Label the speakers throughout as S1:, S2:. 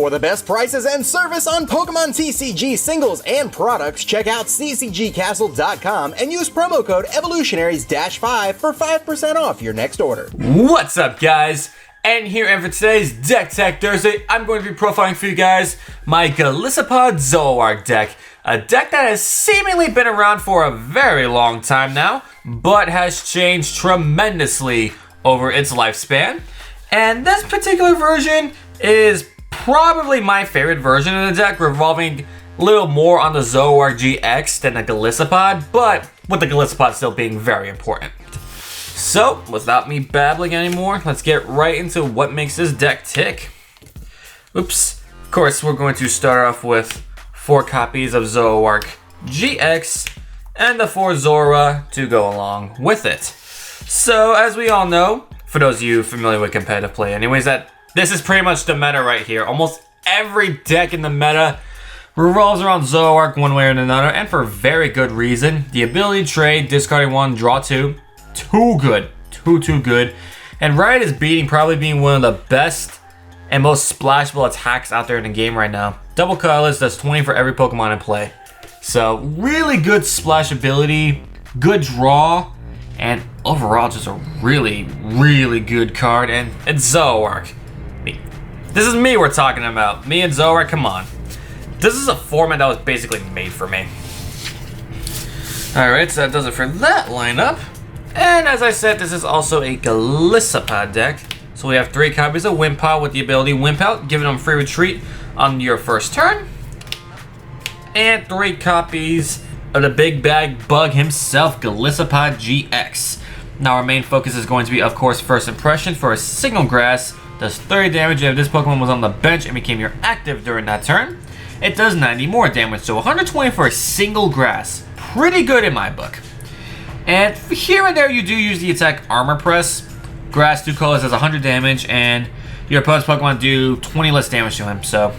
S1: For the best prices and service on Pokemon TCG singles and products, check out ccgcastle.com and use promo code Evolutionaries-5 for 5% off your next order.
S2: What's up, guys? And here, and for today's Deck Tech Thursday, I'm going to be profiling for you guys my Golisopod Zoroark deck. A deck that has seemingly been around for a very long time now, but has changed tremendously over its lifespan. And this particular version is probably my favorite version of the deck, revolving a little more on the Zoroark GX than the Golisopod, but with the Golisopod still being very important. So, without me babbling anymore, let's get right into what makes this deck tick. Oops. Of course, we're going to start off with 4 copies of Zoroark GX and the 4 Zora to go along with it. So, as we all know, for those of you familiar with competitive play anyways, that this is pretty much the meta right here. Almost every deck in the meta revolves around Zoroark one way or another, and for very good reason. The ability to trade, discarding 1, draw 2. Too good. Too good. And Riot is probably being one of the best and most splashable attacks out there in the game right now. Double colorless does 20 for every Pokemon in play. So really good splash ability, good draw, and overall just a really good card. And it's Zoroark. This is me we're talking about. Me and Zoroark, come on. This is a format that was basically made for me. Alright, so that does it for that lineup. And as I said, this is also a Golisopod deck. So we have 3 copies of Wimpod with the ability Wimp Out, giving them free retreat on your first turn. And 3 copies of the big bag bug himself, Golisopod GX. Now our main focus is going to be, of course, First Impression for a Signal Grass. Does 30 damage if this Pokemon was on the bench and became your active during that turn. It does 90 more damage, so 120 for a single Grass. Pretty good in my book. And here and there you do use the attack Armor Press. Grass 2 colors does 100 damage, and your opponent's Pokemon do 20 less damage to him, so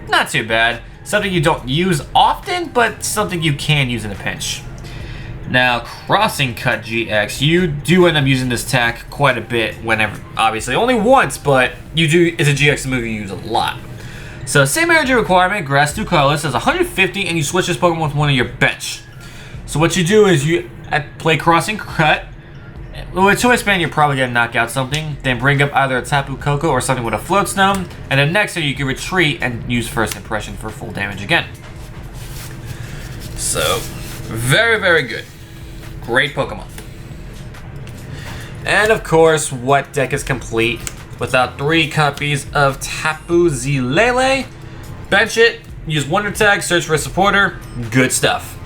S2: not too bad. Something you don't use often, but something you can use in a pinch. Now, Crossing Cut GX, you do end up using this attack quite a bit whenever, obviously only once, but you do, it's a GX move you use a lot. So same energy requirement, Grass 2 colorless does 150, and you switch this Pokemon with one of your bench. So what you do is you play Crossing Cut. With a choice band, you're probably going to knock out something. Then bring up either a Tapu Koko or something with a Float Stone. And then next turn, you can retreat and use First Impression for full damage again. So, very good. Great Pokemon. And of course, what deck is complete without 3 copies of Tapu Zilele? Bench it, use Wonder Tag, search for a supporter. Good stuff.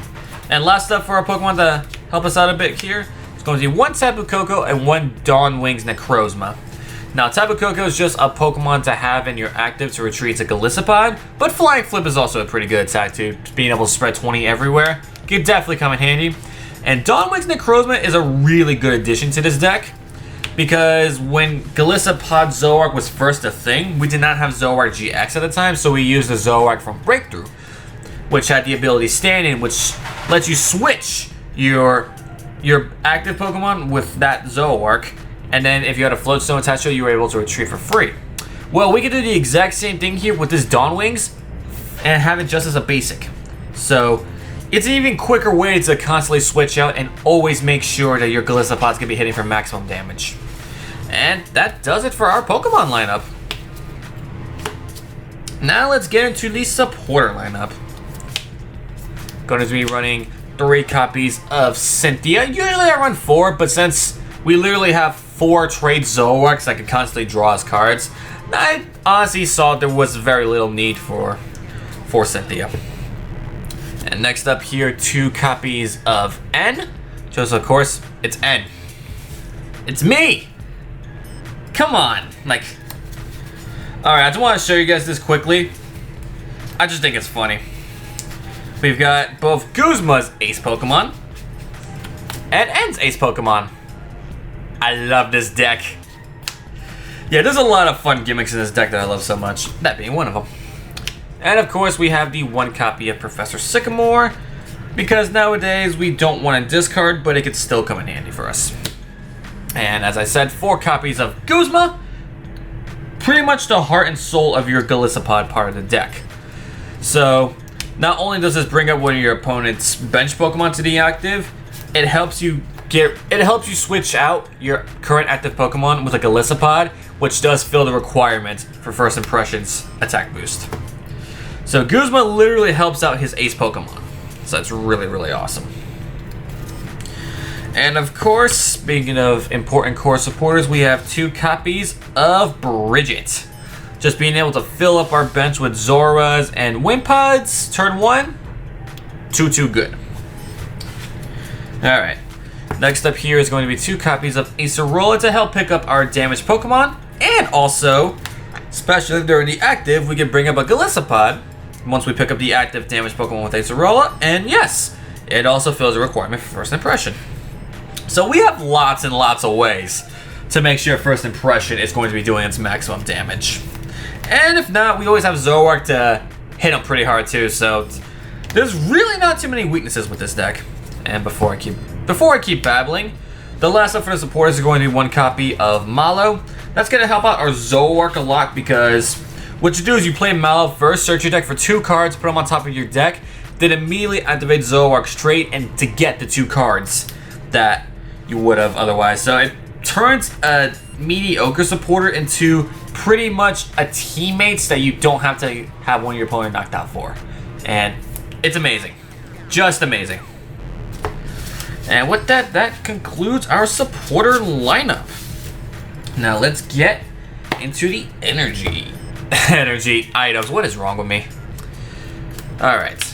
S2: And last up for our Pokemon to help us out a bit here, it's going to be 1 Tapu Koko and 1 Dawn Wings Necrozma. Now, Tapu Koko is just a Pokemon to have in your active to retreat to Golisopod, but Flying Flip is also a pretty good attack too. Being able to spread 20 everywhere could definitely come in handy. And Dawn Wings Necrozma is a really good addition to this deck, because when Golisopod Zoroark was first a thing, we did not have Zoroark GX at the time, so we used the Zoroark from Breakthrough, which had the ability Stand-In, which lets you switch your active Pokemon with that Zoroark, and then if you had a Float Stone attached to it, you were able to retreat for free. Well, we can do the exact same thing here with this Dawn Wings and have it just as a basic. So it's an even quicker way to constantly switch out and always make sure that your Golisopods can be hitting for maximum damage. And that does it for our Pokemon lineup. Now let's get into the supporter lineup. Going to be running 3 copies of Cynthia. Usually I run 4, but since we literally have 4 trade Zoroarks that can constantly draw us cards, I honestly saw there was very little need for Cynthia. And next up here, 2 copies of N. Just of course, it's N. It's me! Come on! Like, alright, I just want to show you guys this quickly. I just think it's funny. We've got both Guzma's Ace Pokemon and N's Ace Pokemon. I love this deck. Yeah, there's a lot of fun gimmicks in this deck that I love so much, that being one of them. And of course, we have the 1 copy of Professor Sycamore, because nowadays we don't want to discard, but it could still come in handy for us. And as I said, 4 copies of Guzma. pretty much the heart and soul of your Golisopod part of the deck. So, not only does this bring up one of your opponent's bench Pokemon to the active, it helps you switch out your current active Pokemon with a Golisopod, which does fill the requirement for First Impression's attack boost. So Guzma literally helps out his ace Pokemon. So that's really, really awesome. And of course, speaking of important core supporters, we have 2 copies of Bridget. Just being able to fill up our bench with Zoras and Wimpods, turn 1, too good. Alright, next up here is going to be 2 copies of AceTrainerLiam to help pick up our damaged Pokemon. And also, especially during the active, we can bring up a Golisopod once we pick up the active damaged Pokemon with AceTrainerLiam. And yes, it also fills a requirement for First Impression. So we have lots and lots of ways to make sure First Impression is going to be doing its maximum damage. And if not, we always have Zoroark to hit him pretty hard too, so there's really not too many weaknesses with this deck. And before I keep babbling, the last up for the supporters is going to be 1 copy of Mallow. That's going to help out our Zoroark a lot because what you do is you play Mallow first, search your deck for 2 cards, put them on top of your deck, then immediately activate Zoroark's trait and to get the 2 cards that you would have otherwise. So it turns a mediocre supporter into pretty much a teammate that you don't have to have one of your opponent knocked out for. And it's amazing. Just amazing. And with that, that concludes our supporter lineup. Now let's get into the energy items. What is wrong with me? Alright.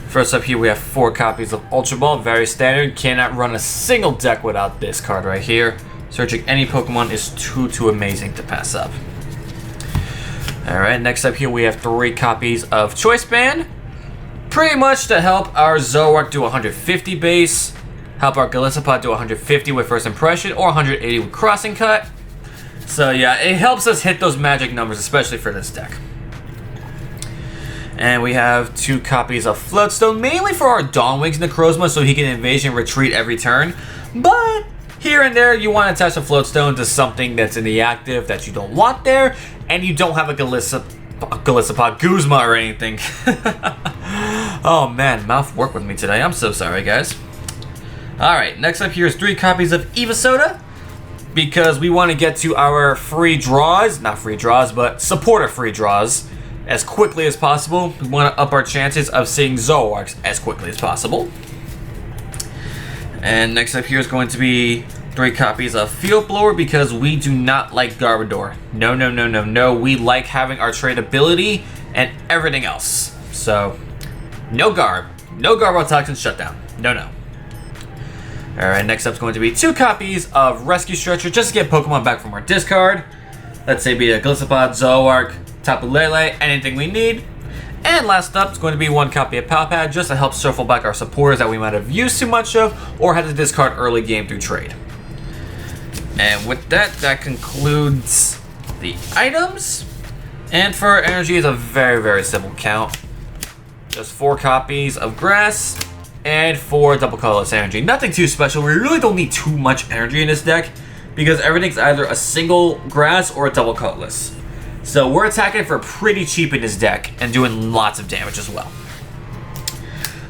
S2: First up here we have 4 copies of Ultra Ball, very standard. Cannot run a single deck without this card right here. Searching any Pokemon is too amazing to pass up. Alright, next up here we have 3 copies of Choice Band. Pretty much to help our Zoroark do 150 base, help our Golisopod do 150 with First Impression, or 180 with Crossing Cut. So yeah, it helps us hit those magic numbers, especially for this deck. And we have 2 copies of Floatstone, mainly for our Dawnwings Necrozma, so he can invasion retreat every turn. But here and there, you want to attach a Floatstone to something that's in the active that you don't want there, and you don't have a Golisopod Guzma or anything. Oh man, mouth worked with me today. I'm so sorry, guys. Alright, next up here is 3 copies of Evosoda, because we want to get to our free draws, not free draws, but supporter free draws as quickly as possible. We want to up our chances of seeing Zoroarks as quickly as possible. And next up here is going to be 3 copies of Field Blower, because we do not like Garbodor. No. We like having our trade ability and everything else. So, no Garb. No Garbotoxin Shutdown. No. Alright, next up is going to be 2 copies of Rescue Stretcher, just to get Pokemon back from our discard. Let's say be a Golisopod, Zoroark, Tapu Lele, anything we need. And last up is going to be 1 copy of Palpad, just to help shuffle back our supporters that we might have used too much of or had to discard early game through trade. And with that, that concludes the items. And for our energy, it's a very simple count. Just 4 copies of Grass and 4 double colorless energy. Nothing too special. We really don't need too much energy in this deck because everything's either a single Grass or a double colorless. So we're attacking for pretty cheap in this deck and doing lots of damage as well.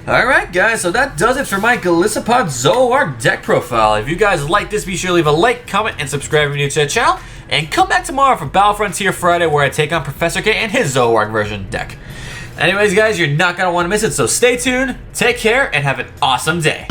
S2: Alright guys, so that does it for my Golisopod Zoroark deck profile. If you guys like this, be sure to leave a like, comment, and subscribe if you're new to the channel. And come back tomorrow for Battle Frontier Friday, where I take on Professor K and his Zoroark version deck. Anyways guys, you're not going to want to miss it, so stay tuned, take care, and have an awesome day.